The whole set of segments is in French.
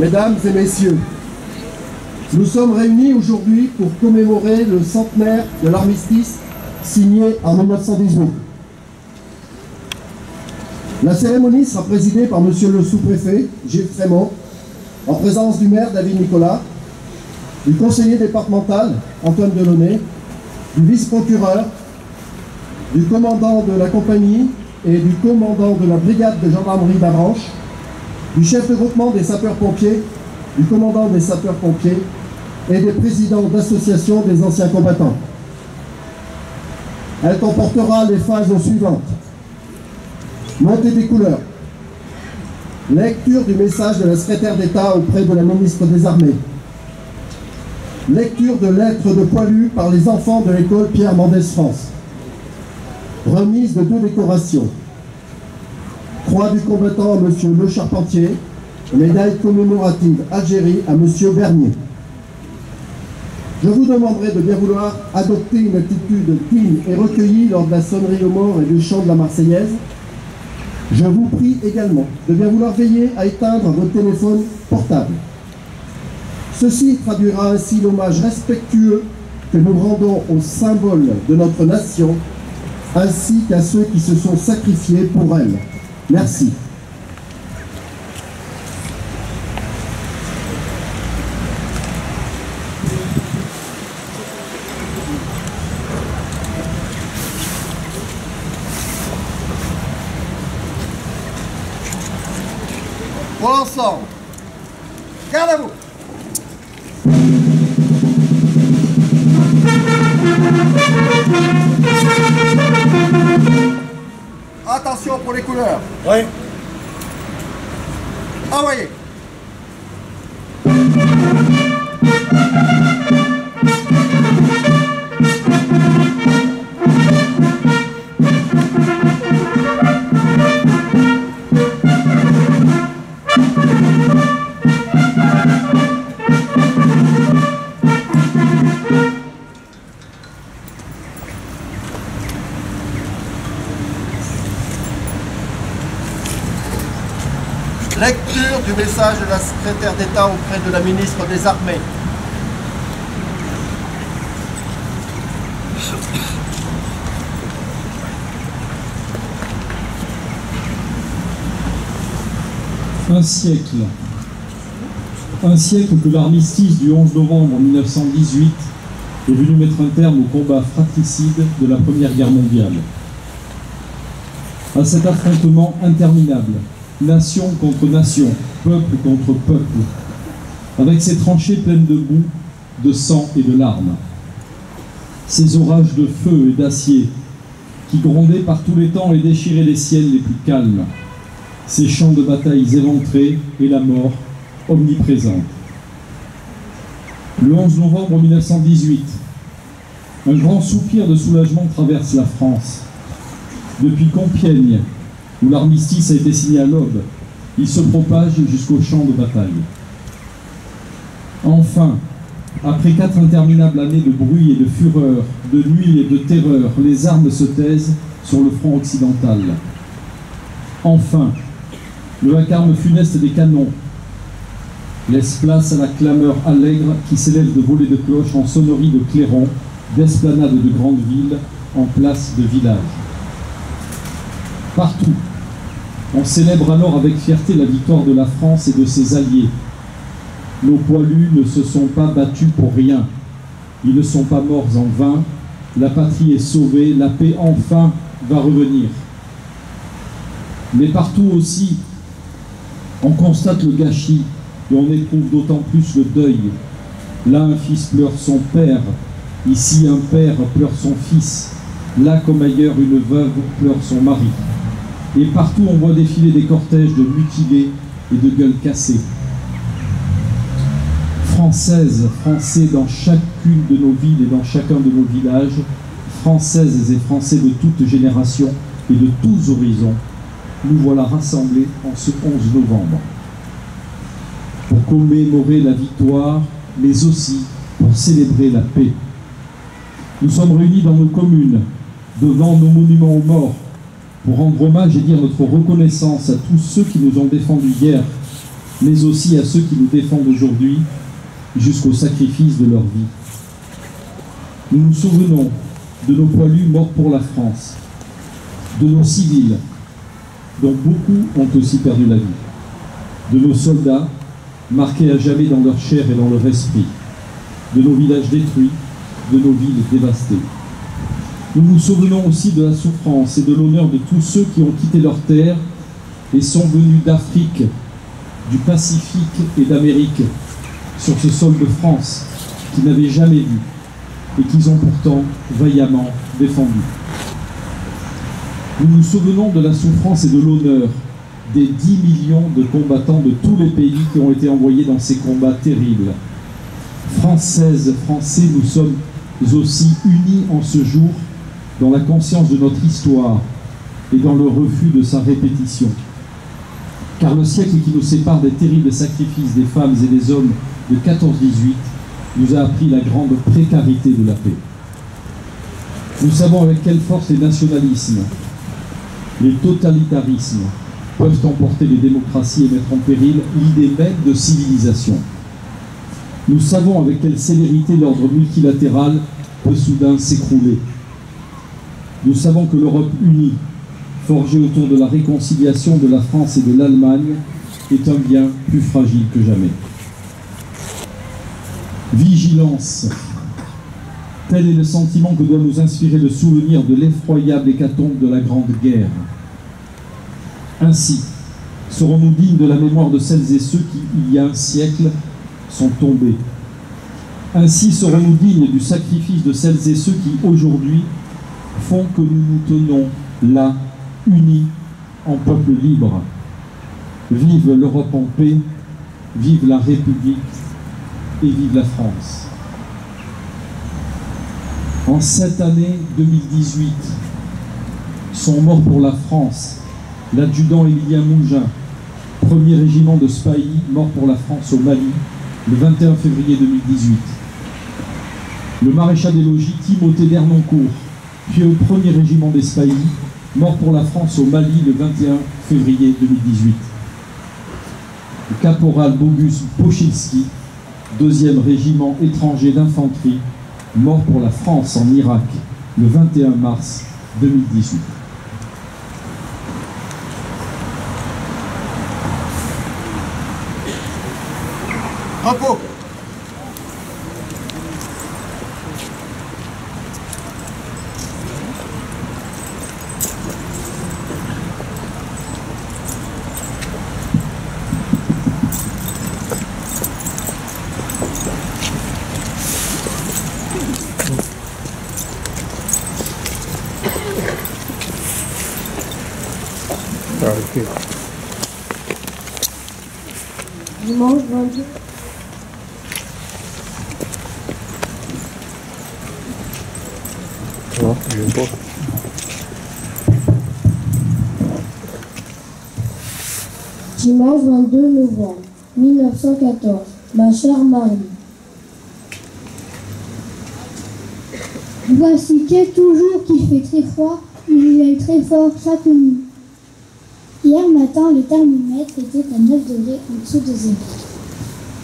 Mesdames et messieurs, nous sommes réunis aujourd'hui pour commémorer le centenaire de l'armistice signé en 1918. La cérémonie sera présidée par Monsieur le sous-préfet, Gilles Frémont, en présence du maire David Nicolas, du conseiller départemental Antoine Delaunay, du vice-procureur, du commandant de la compagnie et du commandant de la brigade de gendarmerie d'Avranches, du chef de groupement des sapeurs-pompiers, du commandant des sapeurs-pompiers et des présidents d'associations des anciens combattants. Elle comportera les phases suivantes. Montée des couleurs. Lecture du message de la secrétaire d'État auprès de la ministre des Armées. Lecture de lettres de poilus par les enfants de l'école Pierre Mendès France. Remise de 2 décorations. Croix du combattant à Monsieur Le Charpentier. Médaille commémorative Algérie à Monsieur Bernier. Je vous demanderai de bien vouloir adopter une attitude digne et recueillie lors de la sonnerie aux morts et du chant de la Marseillaise. Je vous prie également de bien vouloir veiller à éteindre vos téléphones portables. Ceci traduira ainsi l'hommage respectueux que nous rendons aux symboles de notre nation, ainsi qu'à ceux qui se sont sacrifiés pour elle. Merci. Pour l'ensemble, garde à vous. Attention pour les couleurs. Oui. Envoyez. Lecture du message de la secrétaire d'État auprès de la ministre des Armées. Un siècle que l'armistice du 11 novembre 1918 est venu mettre un terme au combat fratricide de la Première Guerre mondiale. À cet affrontement interminable, nation contre nation, peuple contre peuple, avec ces tranchées pleines de boue, de sang et de larmes. Ces orages de feu et d'acier qui grondaient par tous les temps et déchiraient les ciels les plus calmes. Ces champs de batailles éventrés et la mort omniprésente. Le 11 novembre 1918, un grand soupir de soulagement traverse la France. Depuis Compiègne, où l'armistice a été signé à l'aube, il se propage jusqu'au champ de bataille. Enfin, après 4 interminables années de bruit et de fureur, de nuit et de terreur, les armes se taisent sur le front occidental. Enfin, le vacarme funeste des canons laisse place à la clameur allègre qui s'élève de volées de cloches en sonneries de clairons, d'esplanades de grandes villes, en places de villages. Partout, on célèbre alors avec fierté la victoire de la France et de ses alliés. Nos poilus ne se sont pas battus pour rien. Ils ne sont pas morts en vain. La patrie est sauvée, la paix enfin va revenir. Mais partout aussi, on constate le gâchis et on éprouve d'autant plus le deuil. Là, un fils pleure son père. Ici, un père pleure son fils. Là, comme ailleurs, une veuve pleure son mari. Et partout, on voit défiler des cortèges de mutilés et de gueules cassées. Françaises, Français dans chacune de nos villes et dans chacun de nos villages, Françaises et Français de toutes générations et de tous horizons, nous voilà rassemblés en ce 11 novembre. Pour commémorer la victoire, mais aussi pour célébrer la paix. Nous sommes réunis dans nos communes, devant nos monuments aux morts, pour rendre hommage et dire notre reconnaissance à tous ceux qui nous ont défendus hier, mais aussi à ceux qui nous défendent aujourd'hui jusqu'au sacrifice de leur vie. Nous nous souvenons de nos poilus morts pour la France, de nos civils, dont beaucoup ont aussi perdu la vie, de nos soldats, marqués à jamais dans leur chair et dans leur esprit, de nos villages détruits, de nos villes dévastées. Nous nous souvenons aussi de la souffrance et de l'honneur de tous ceux qui ont quitté leur terre et sont venus d'Afrique, du Pacifique et d'Amérique sur ce sol de France qu'ils n'avaient jamais vu et qu'ils ont pourtant vaillamment défendu. Nous nous souvenons de la souffrance et de l'honneur des 10 millions de combattants de tous les pays qui ont été envoyés dans ces combats terribles. Françaises, Français, nous sommes aussi unis en ce jour dans la conscience de notre histoire et dans le refus de sa répétition. Car le siècle qui nous sépare des terribles sacrifices des femmes et des hommes de 14-18 nous a appris la grande précarité de la paix. Nous savons avec quelle force les nationalismes, les totalitarismes peuvent emporter les démocraties et mettre en péril l'idée même de civilisation. Nous savons avec quelle célérité l'ordre multilatéral peut soudain s'écrouler. Nous savons que l'Europe unie, forgée autour de la réconciliation de la France et de l'Allemagne, est un bien plus fragile que jamais. Vigilance, tel est le sentiment que doit nous inspirer le souvenir de l'effroyable hécatombe de la Grande Guerre. Ainsi, serons-nous dignes de la mémoire de celles et ceux qui, il y a un siècle, sont tombés. Ainsi serons-nous dignes du sacrifice de celles et ceux qui, aujourd'hui, font que nous nous tenons là, unis, en peuple libre. Vive l'Europe en paix, vive la République et vive la France. En cette année 2018, sont morts pour la France l'adjudant Émilien Mougin, 1er régiment de Spahi, mort pour la France au Mali, le 21 février 2018. Le maréchal des logis Timothée d'Ernoncourt, puis au 1er régiment des Spahi, mort pour la France au Mali le 21 février 2018. Le caporal Bogus Pochilski, 2e régiment étranger d'infanterie, mort pour la France en Irak le 21 mars 2018. Bravo. Ok. Dimanche 22. Non, je n'aime pas. Dimanche 22 novembre 1914. Ma chère Marie. Voici quelques jours qu'il fait très froid, il y a eu très fort chaque nuit. Hier matin, le thermomètre était à 9 degrés en dessous de zéro.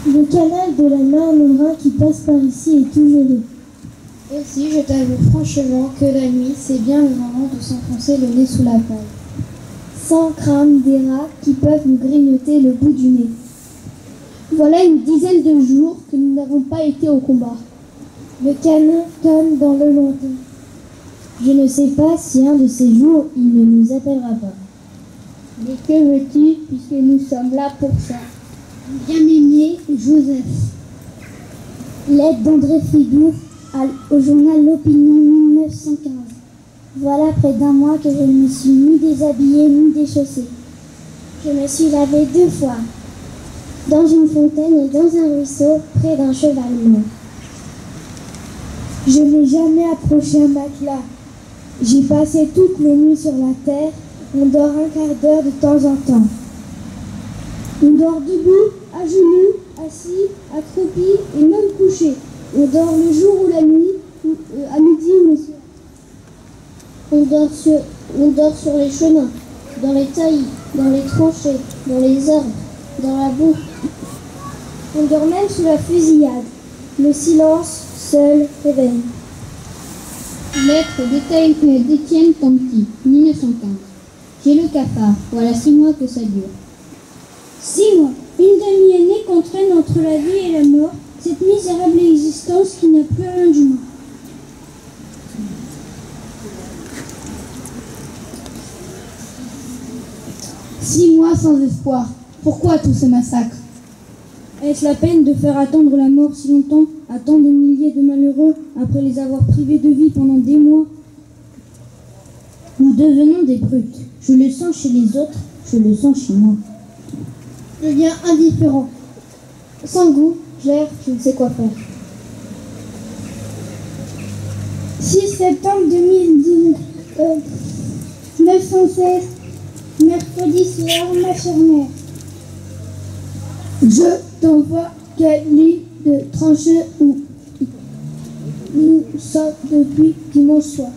Le canal de la Marne-Rhin qui passe par ici est tout gelé. Aussi, je t'avoue franchement que la nuit, c'est bien le moment de s'enfoncer le nez sous la paille. Sans craindre des rats qui peuvent nous grignoter le bout du nez. Voilà une dizaine de jours que nous n'avons pas été au combat. Le canon tonne dans le lointain. Je ne sais pas si un de ces jours, il ne nous appellera pas. Mais que veux-tu, puisque nous sommes là pour ça? Bien-aimé Joseph. Lettre d'André Fédour au journal L'Opinion 1915. Voilà près d'un mois que je ne me suis ni déshabillée ni déchaussée. Je me suis lavée 2 fois, dans une fontaine et dans un ruisseau, près d'un cheval mort. Je n'ai jamais approché un matelas. J'ai passé toutes mes nuits sur la terre. On dort un quart d'heure de temps en temps. On dort debout, à genoux, assis, accroupi et même couché. On dort le jour ou la nuit, à midi ou le soir. On dort sur les chemins, dans les taillis, dans les tranchées, dans les arbres. dans la boue. On dort même sous la fusillade. Le silence, seul, réveille. Lettre d'Étienne Tanti, 1915. J'ai le cafard, voilà 6 mois que ça dure. 6 mois, une demi-année qu'on traîne entre la vie et la mort, cette misérable existence qui n'a plus rien d'humain. Six mois sans espoir. Pourquoi tous ces massacres? Est-ce la peine de faire attendre la mort si longtemps, à tant de milliers de malheureux, après les avoir privés de vie pendant des mois? Nous devenons des brutes. Je le sens chez les autres, je le sens chez moi. Je deviens indifférent. Sans goût, j'erre, je ne sais quoi faire. 6 septembre 1916, mercredi soir, ma chère mère. Je t'envoie quelle ligne de tranchée où nous sommes depuis dimanche soir.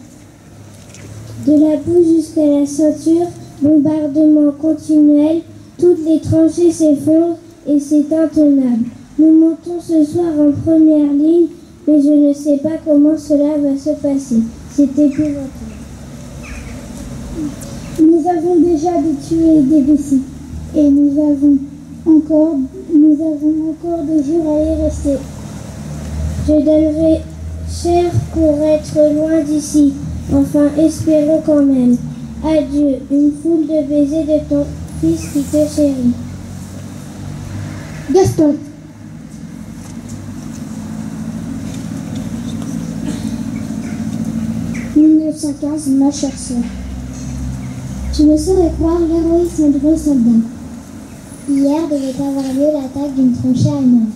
De la boue jusqu'à la ceinture, bombardement continuel, toutes les tranchées s'effondrent et c'est intenable. Nous montons ce soir en première ligne, mais je ne sais pas comment cela va se passer. C'est épouvantable. Nous avons déjà des tués et des blessés, et nous avons encore des jours à y rester. Je donnerai cher pour être loin d'ici. Enfin, espérons quand même. Adieu, une foule de baisers de ton fils qui te chérit. Gaston. « 1915, ma chère sœur. Je ne saurais croire l'héroïsme de vos soldats. Hier devait avoir lieu l'attaque d'une tranchée allemande.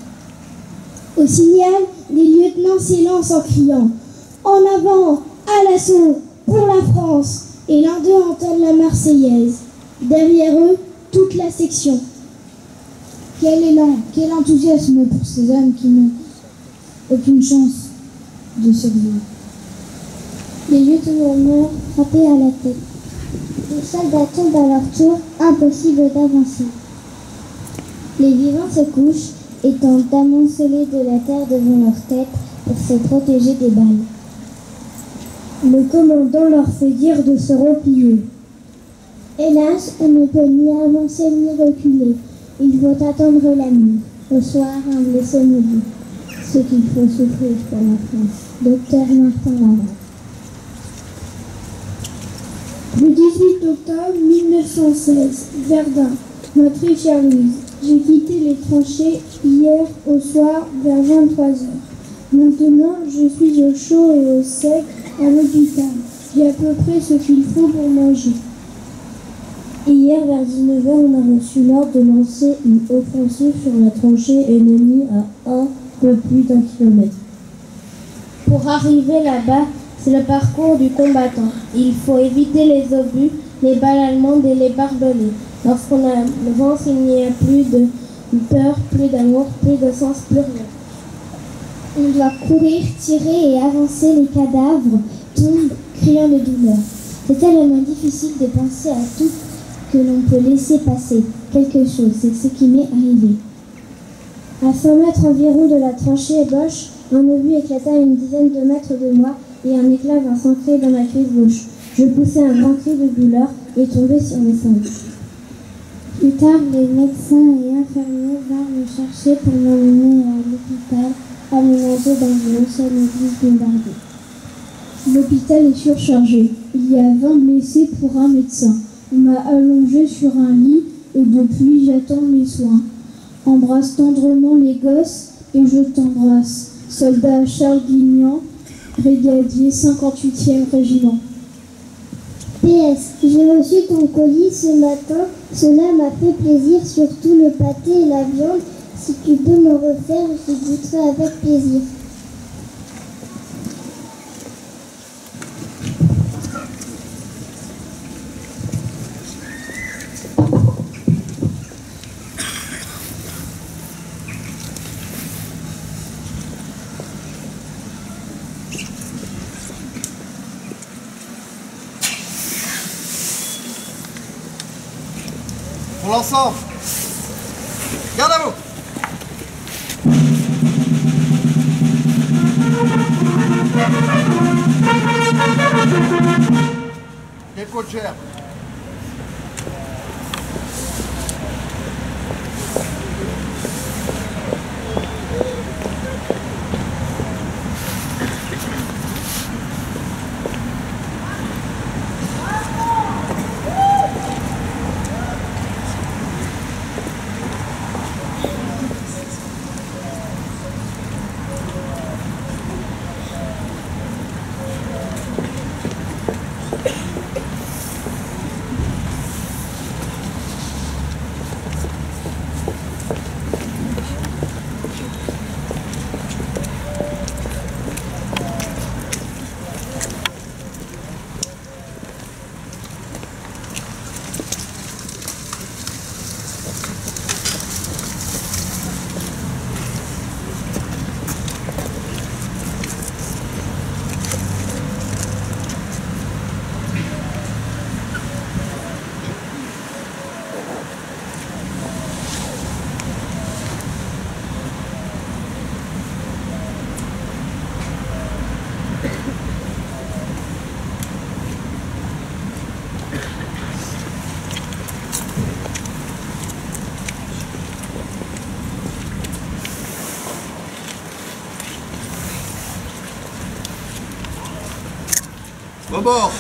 Au signal, les lieutenants s'élancent en criant « En avant, à l'assaut, pour la France !» et l'un d'eux entend la Marseillaise. Derrière eux, toute la section. Quel élan, quel enthousiasme pour ces hommes qui n'ont aucune chance de survivre. Les lieutenants meurent frappés à la tête. Les soldats tombent à leur tour, impossible d'avancer. Les vivants se couchent et tentent d'amonceler de la terre devant leur tête pour se protéger des balles. Le commandant leur fait dire de se replier. Hélas, on ne peut ni avancer ni reculer. Il faut attendre la nuit. Au soir, un blessé nous dit ce qu'il faut souffrir pour la France. Docteur Martin Lara. Le 18 octobre 1916, Verdun. Ma très chère Louise, j'ai quitté les tranchées hier au soir vers 23h. Maintenant, je suis au chaud et au sec à l'hôpital. J'ai à peu près ce qu'il faut pour manger. Hier, vers 19h, on a reçu l'ordre de lancer une offensive sur la tranchée ennemie à un peu plus d'1 kilomètre. Pour arriver là-bas, c'est le parcours du combattant. Il faut éviter les obus, les balles allemandes et les barbelés. Lorsqu'on avance, il n'y a plus de peur, plus d'amour, plus de sens, plus rien. On doit courir, tirer et avancer. Les cadavres tombent, criant de douleur. C'est tellement difficile de penser à tout que l'on peut laisser passer quelque chose. C'est ce qui m'est arrivé. À 100 mètres environ de la tranchée gauche, un obus éclata à une dizaine de mètres de moi et un éclat vint s'ancrer dans ma cuisse gauche. Je poussai un grand cri de douleur et tombai sur mes sangles. Plus tard, les médecins et infirmiers vinrent me chercher pour m'emmener à l'hôpital aménagé dans une ancienne église bombardée. L'hôpital est surchargé. Il y a 20 blessés pour un médecin. On m'a allongé sur un lit et depuis j'attends mes soins. Embrasse tendrement les gosses et je t'embrasse. Soldat Charles Guignan, brigadier 58e régiment. PS, j'ai reçu ton colis ce matin. Cela m'a fait plaisir, surtout le pâté et la viande. Si tu peux me refaire, je goûterai avec plaisir. Pour l'ensemble. Garde à vous. Dépôt de gerbe. Au bord.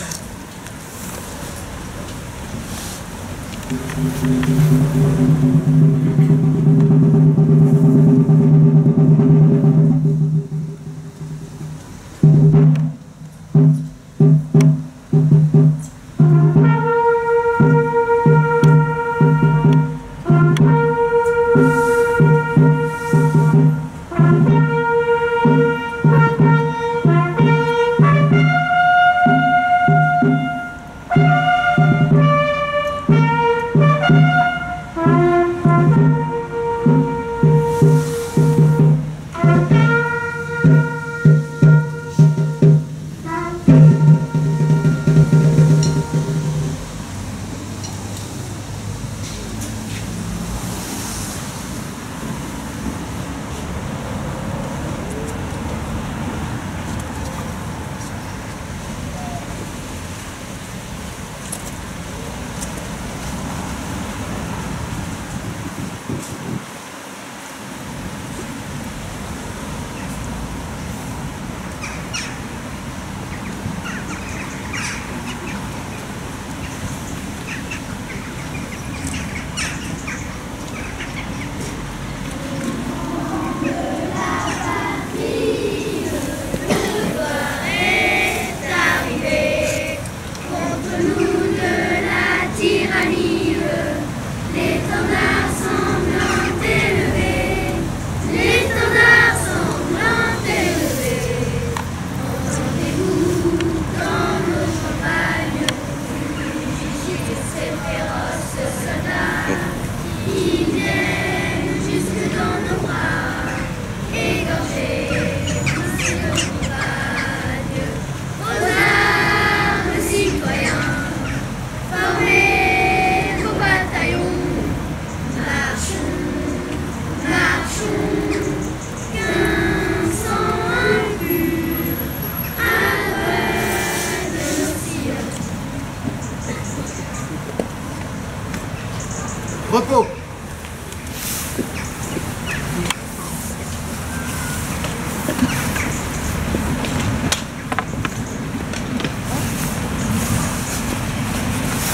Repos.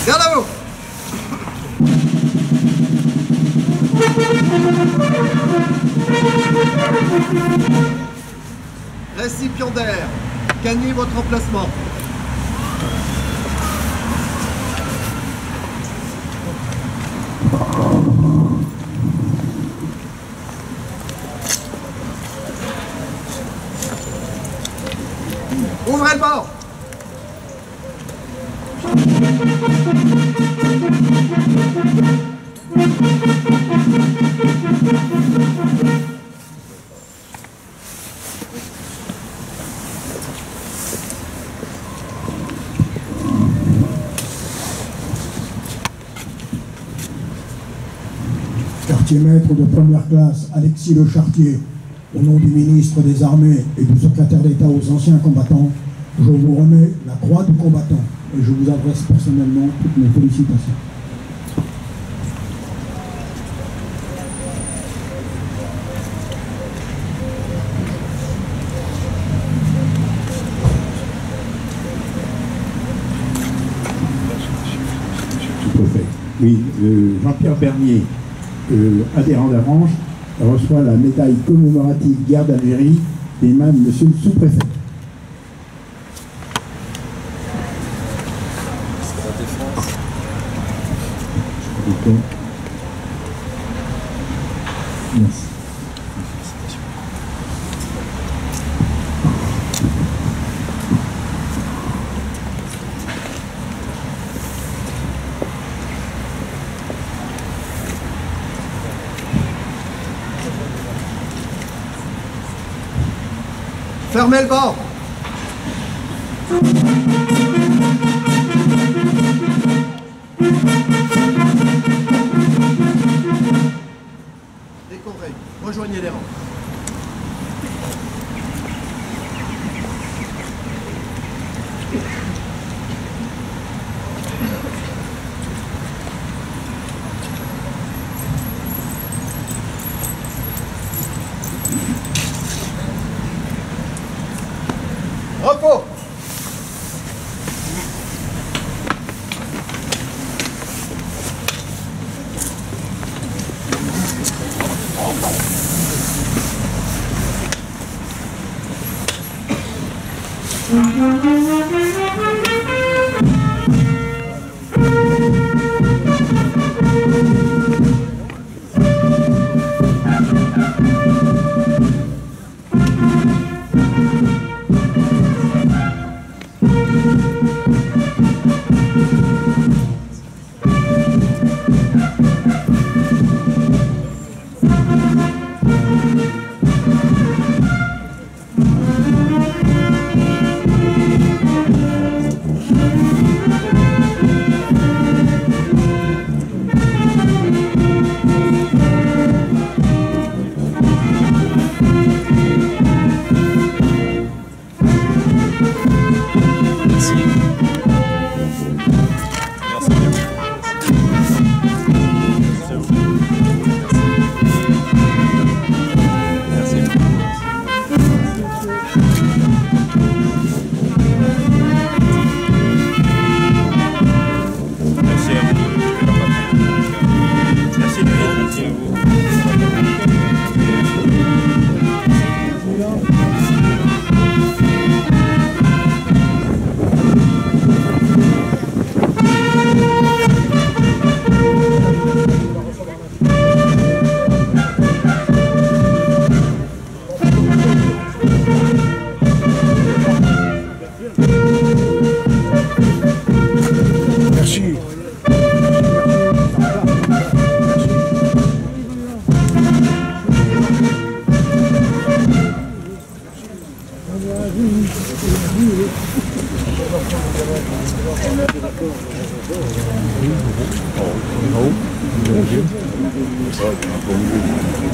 Garde à vous. Récipiendaire, gagnez votre emplacement. Ouvrez le bord. Quartier-maître de première classe, Alexis Le Chartier, au nom du ministre des Armées et du secrétaire d'État aux anciens combattants, je vous remets la croix du combattant et je vous adresse personnellement toutes mes félicitations. Sous-préfet. Oui, Jean-Pierre Bernier, adhérent d'Avranches, reçoit la médaille commémorative guerre d'Algérie des mains de monsieur le sous-préfet. Merci. Fermez le banc. Décoré, rejoignez les rangs. Repos.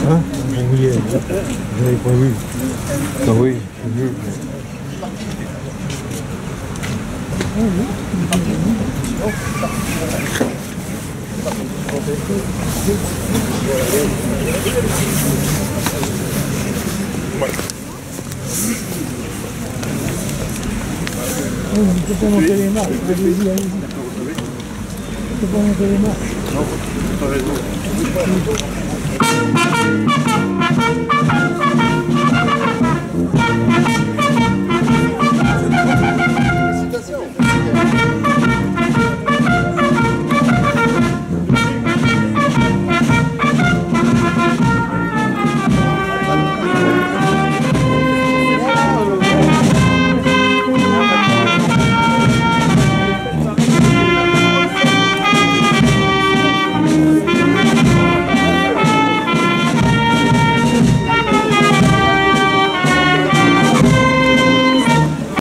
Hein? Oui, j'avais pas vu. Ah oui, j'ai vu. Tu peux pas monter les marques, allez-y, allez-y. Tu peux pas monter les marques. Non, t'as raison.